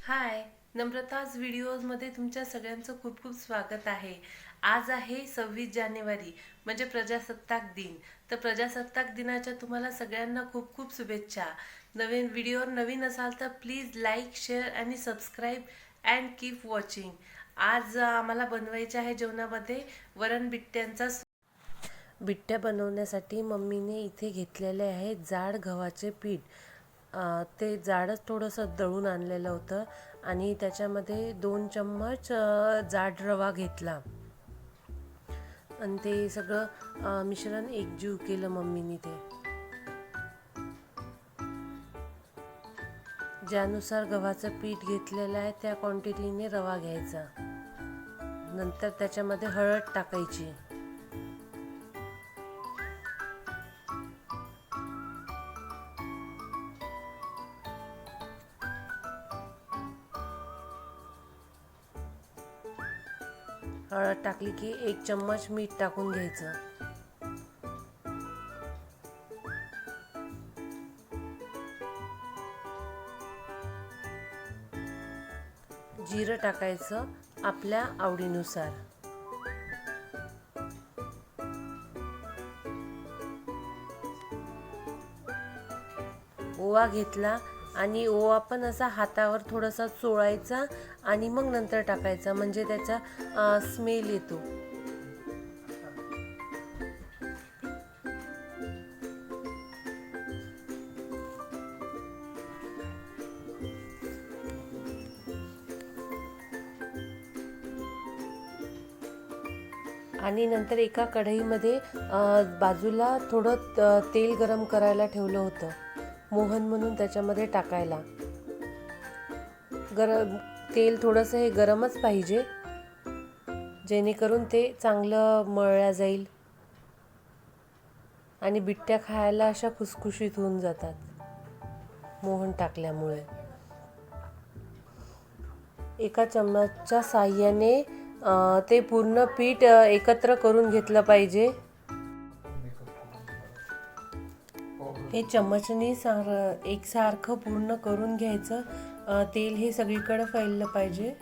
हाय, नम्रताज व्हिडिओजमध्ये तुमच्या सगळ्यांचं खूप खूप स्वागत आहे. आज आहे 26 जानेवारी, म्हणजे प्रजासत्ताक दिन. तर प्रजासत्ताक दिनाच्या तुम्हाला सगळ्यांना खूप खूप शुभेच्छा. नवीन व्हिडिओवर नवीन असाल तर प्लीज लाईक, शेअर आणि सबस्क्राईब अँड कीप वॉचिंग. आज आम्हाला बनवायचे आहे जेवणामध्ये वरण बिट्ट्यांचा. बिट्ट्या बनवण्यासाठी मम्मीने इथे घेतलेले आहे जाड गव्हाचे पीठ. ते जाडच थोडंसं दळून आणलेलं होतं आणि त्याच्यामध्ये 2 चम्मच जाड रवा घेतला आणि ते सगळं मिश्रण एकजीव केलं मम्मीने. ते ज्यानुसार गव्हाचं पीठ घेतलेलं आहे त्या क्वांटिटीने रवा घ्यायचा. नंतर त्याच्यामध्ये हळद टाकायची. हळद टाकली की 1 चम्मच मीठ टाकून घ्यायचं. जिरं टाकायचं आपल्या आवडीनुसार. ओवा घेतला आणि ओवा पण असा हातावर थोडासा चोळायचा आणि मग नंतर टाकायचा, म्हणजे त्याचा स्मेल येतो. आणि नंतर एका कढईमध्ये बाजूला थोडं तेल गरम करायला ठेवलं होतं, मोहन म्हणून त्याच्यामध्ये टाकायला. तेल थोडंसं हे गरमच पाहिजे, जेणेकरून ते चांगलं मळलं जाईल आणि बिट्ट्या खायला अशा खुसखुशीत होऊन जातात मोहन टाकल्यामुळे. एका चम्मचच्या साहाय्याने ते पूर्ण पीठ एकत्र करून घेतलं पाहिजे. हे चम्मचने एकसारखं पूर्ण करून घ्यायचं. तेल हे सगळीकडे फैललं पाहिजे.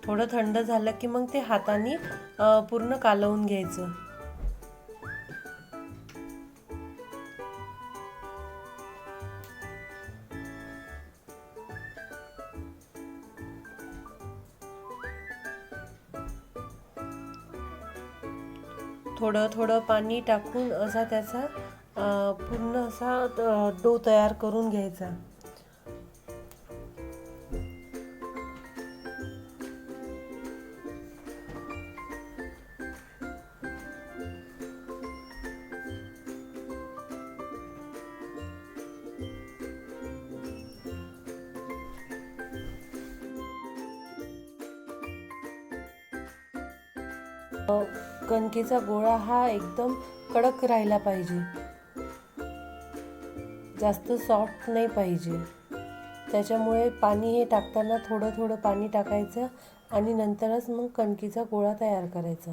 थोडं थंड झालं की मग ते हाताने पूर्ण कालवून घ्यायचं. थोडं थोडं पाणी टाकून असा त्याचा पूर्ण असा डो तयार करून घ्यायचा. कणकेचा गोळा हा एकदम कडक राहिला पाहिजे, जास्त सॉफ्ट नाही पाहिजे. त्याच्यामुळे पाणी हे टाकताना थोडं थोडं पाणी टाकायचं आणि नंतरच मग कणकेचा गोळा तयार करायचा.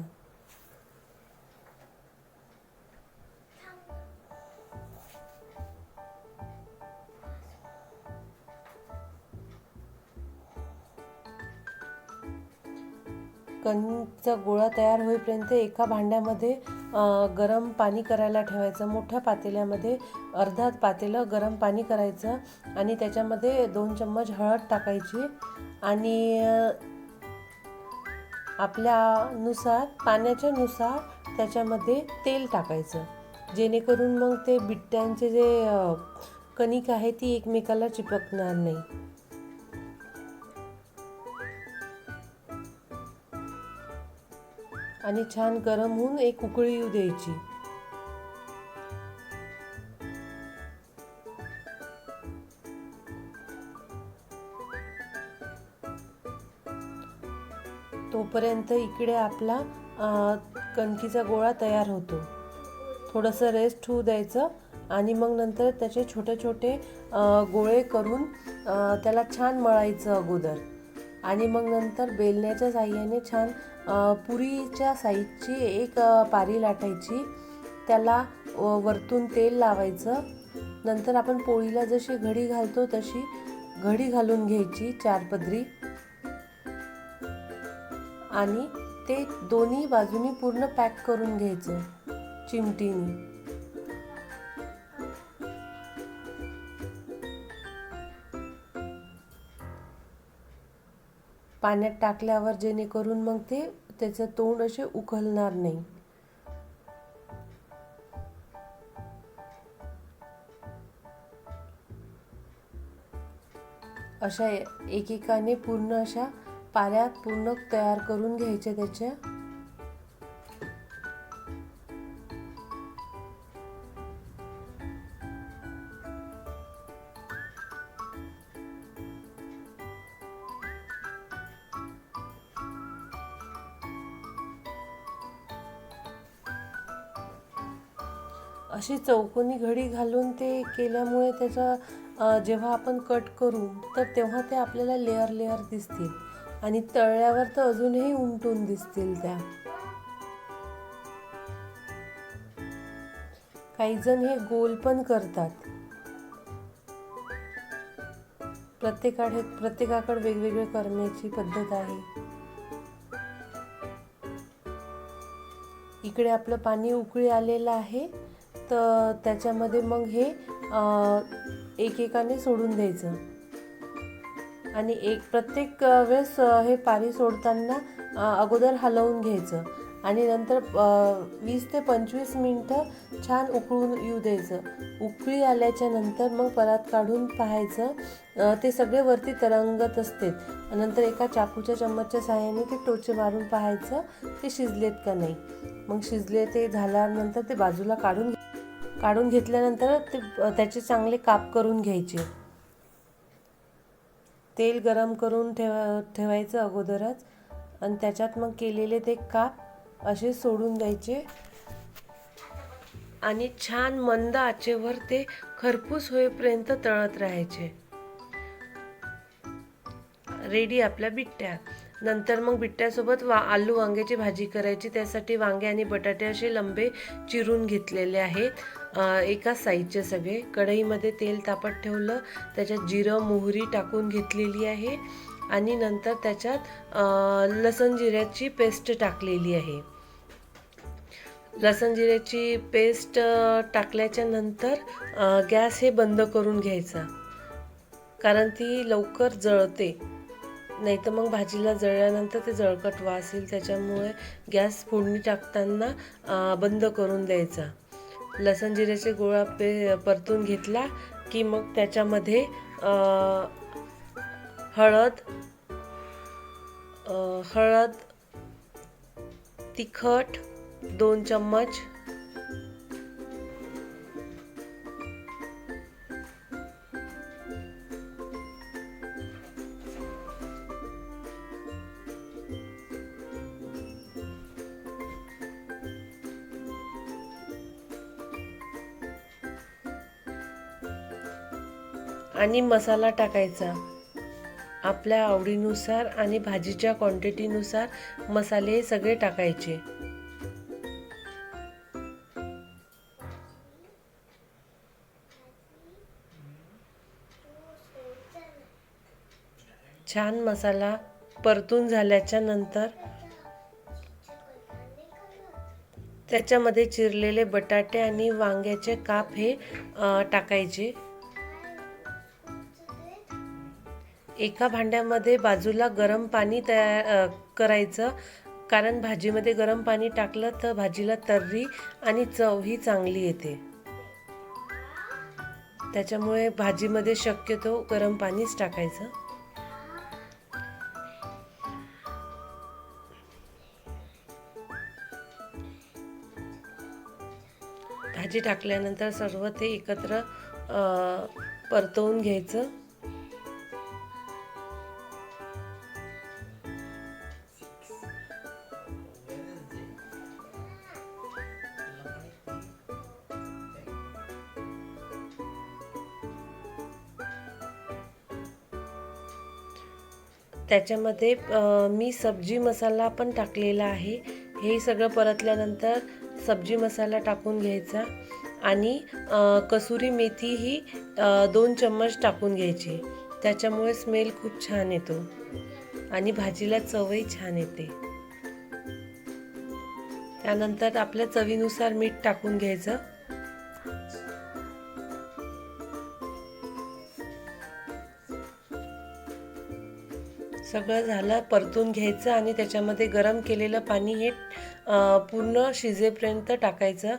कणकेचा गोळा तयार होईपर्यंत एका भांड्यामध्ये गरम पाणी करायला ठेवायचं. मोठ्या पातेल्यामध्ये अर्धा पातेलं गरम पाणी करायचं आणि त्याच्यामध्ये 2 चम्मच हळद टाकायची आणि आपल्यानुसार पाण्याच्या नुसार त्याच्यामध्ये तेल टाकायचं, जेणेकरून मग ते बिट्ट्यांचे जे कणिक आहे ती एकमेकाला चिपकणार नाही. आणि छान गरम होऊन एक उकळी येऊ द्यायची. तोपर्यंत इकडे आपला कणकीचा गोळा तयार होतो. थोडंसं रेस्ट होऊ द्यायचं आणि मग नंतर त्याचे छोटे छोटे गोळे करून त्याला छान मळायचं अगोदर. आणि मग नंतर बेलण्याच्या साहाय्याने छान पुरीच्या साईजची एक पारी लाटायची, त्याला वरतून तेल लावायचं. नंतर आपण पोळीला जशी घडी घालतो तशी घडी घालून घ्यायची 4 पदरी आणि ते दोन्ही बाजूनी पूर्ण पॅक करून घ्यायचं चिमटीने. पाण्यात टाकल्यावर जेणेकरून मग ते त्याचं तोंड असे उकलणार नाही. अशा एकेकाने पूर्ण अशा पाऱ्या पूर्ण तयार करून घ्यायच्या त्याच्या. अशी चौकोनी घडी घालून ते केल्यामुळे त्याचा जेव्हा आपण कट करू तर तेव्हा ते आपल्याला लेअर लेअर दिसतील आणि तळल्यावर तर अजूनही उमटून दिसतील त्या. काही जण हे गोल पण करतात. प्रत्येकाकडे वेगवेगळे करण्याची पद्धत आहे. इकडे आपलं पाणी उकळी आलेलं आहे, तर त्याच्यामध्ये मग हे एकेकाने सोडून द्यायचं आणि प्रत्येक वेळेस हे पारी सोडताना अगोदर हलवून घ्यायचं आणि नंतर 20 ते 25 मिनटं छान उकळून येऊ द्यायचं. उकळी आल्याच्या नंतर मग परत काढून पाहायचं, ते सगळे वरती तरंगत असते. नंतर एका चाकूच्या चम्मचच्या साहाय्याने ते टोचे मारून पाहायचं ते शिजलेत का नाही. मग शिजले ते झाल्यानंतर ते बाजूला काढून घेतल्यानंतर ते त्याचे चांगले काप करून घ्यायचे. तेल गरम करून ठेवायचं अगोदरच आणि त्याच्यात मग केलेले ते काप असे सोडून द्यायचे आणि छान मंद आचेवर ते खरपूस होईपर्यंत तळत राहायचे. रेडी आपल्या बिट्ट्या. नंतर मग बिट्ट्यासोबत आलू वांग्याची भाजी करायची. त्यासाठी वांगे आणि बटाटे असे लंबे चिरून घेतलेले आहेत, एकाच साईजचे सगळे. कढईमध्ये तेल तापत ठेवलं, त्याच्यात जिरं मोहरी टाकून घेतलेली आहे आणि नंतर त्याच्यात लसण जिऱ्याची पेस्ट टाकलेली आहे. लसण जिऱ्याची पेस्ट टाकल्याच्या नंतर गॅस हे बंद करून घ्यायचा, कारण ती लवकर जळते. नाही तर मग भाजीला जळल्यानंतर ते जळकट वास येईल. त्याच्यामुळे गॅस फोडणी टाकताना बंद करून द्यायचा. लसण जिऱ्याचे गोळा परतून घेतला की मग त्याच्यामध्ये हळद, तिखट 2 चम्मच, आणि मसाला टाकायचा आपल्या आवडीनुसार आणि भाजीच्या क्वांटिटीनुसार. मसाले सगळे टाकायचे. छान मसाला परतून झाल्याच्या नंतर त्याच्यामध्ये चिरलेले बटाटे आणि वांग्याचे काप हे टाकायचे. एका भांड्यामध्ये बाजूला गरम पाणी तयार करायचं, कारण भाजीमध्ये गरम पाणी टाकलं तर भाजीला तर्री आणि चव ही चांगली येते. त्याच्यामुळे भाजीमध्ये शक्यतो गरम पाणीच टाकायचं. भाजी टाकल्यानंतर सर्व ते एकत्र परतवून घ्यायचं. त्याच्यामध्ये मी सब्जी मसाला पण टाकलेला आहे. हे सगळं परतल्यानंतर सब्जी मसाला टाकून घ्यायचा आणि कसुरी मेथी ही 2 चम्मच टाकून घ्यायची. त्याच्यामुळे स्मेल खूप छान येतो आणि भाजीला चवही छान येते. त्यानंतर आपल्या चवीनुसार मीठ टाकून घ्यायचं. सगळं झालं परतून घ्यायचं आणि त्याच्यामध्ये गरम केलेलं पाणी हे पूर्ण शिजेपर्यंत टाकायचं.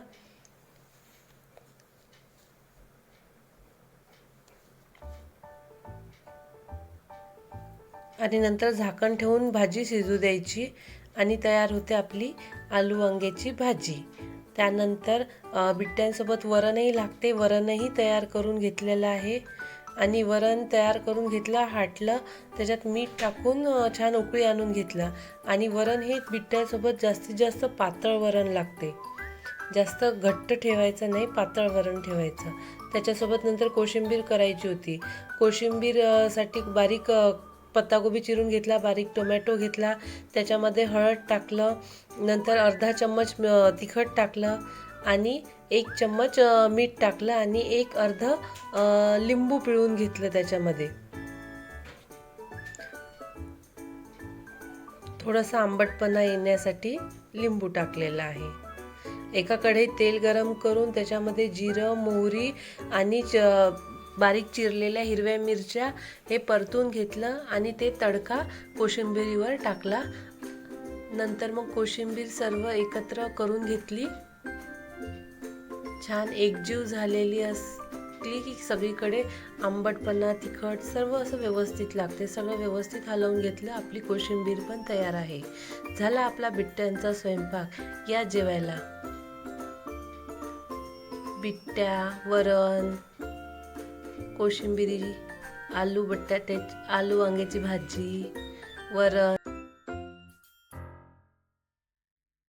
आणि नंतर झाकण ठेवून भाजी शिजू द्यायची आणि तयार होते आपली आलू वांग्याची भाजी. त्यानंतर बिट्ट्यांसोबत वरणही लागते. वरणही तयार करून घेतलेलं आहे आणि वरण तयार करून घेतलं, हाटलं, त्याच्यात मीठ टाकून छान उकळी आणून घेतलं. आणि वरण हे बिट्ट्यासोबत जास्तीत जास्त पातळ वरण लागते, जास्त घट्ट ठेवायचं नाही, पातळ वरण ठेवायचं. त्याच्यासोबत नंतर कोशिंबीर करायची होती. कोशिंबीर साठी बारीक पत्ताकोबी चिरून घेतला, बारीक टोमॅटो घेतला, त्याच्यामध्ये हळद टाकलं, नंतर अर्धा चम्मच तिखट टाकलं आणि 1 चम्मच मीठ टाकलं आणि अर्ध लिंबू पिळून घेतलं. त्याच्यामध्ये थोडासा आंबटपणा येण्यासाठी लिंबू टाकलेला आहे. एका कढईत तेल गरम करून त्याच्यामध्ये जिरं, मोहरी आणि बारीक चिरलेल्या हिरव्या मिरच्या हे परतून घेतलं आणि ते तडका कोशिंबिरीवर टाकला. नंतर मग कोशिंबीर सर्व एकत्र करून घेतली. छान एकजीव झालेली असली की सगळीकडे आंबटपणा, तिखट सर्व असं व्यवस्थित लागते. सगळं व्यवस्थित हलवून घेतलं. आपली कोशिंबीर पण तयार आहे. झाला आपला बिट्ट्यांचा स्वयंपाक. या जेवायला. बिट्ट्या, वरण, कोशिंबिरी, आलू वांग्याची भाजी, वरण.